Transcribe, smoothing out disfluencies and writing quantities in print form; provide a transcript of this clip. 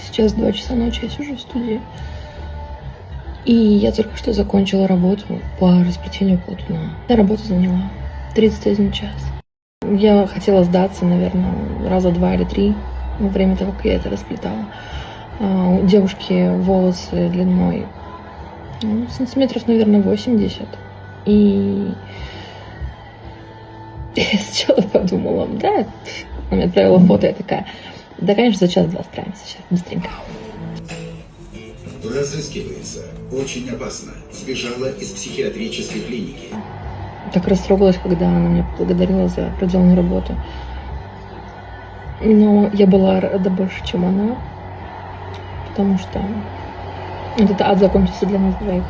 Сейчас 2 часа ночи, я сижу в студии. И я только что закончила работу по расплетению полотна. Эта работа заняла 31 час. Я хотела сдаться, наверное, раза 2 или 3 во время того, как я это расплетала. У девушки волосы длиной сантиметров, наверное, 80. И я сначала подумала, да, она мне отправила фото, я такая, да, конечно, за час-два справимся, сейчас, быстренько. Разыскивается. Очень опасно. Сбежала из психиатрической клиники. Так растрогалась, когда она меня поблагодарила за проделанную работу. Но я была рада больше, чем она, потому что этот ад закончился для нас двоих.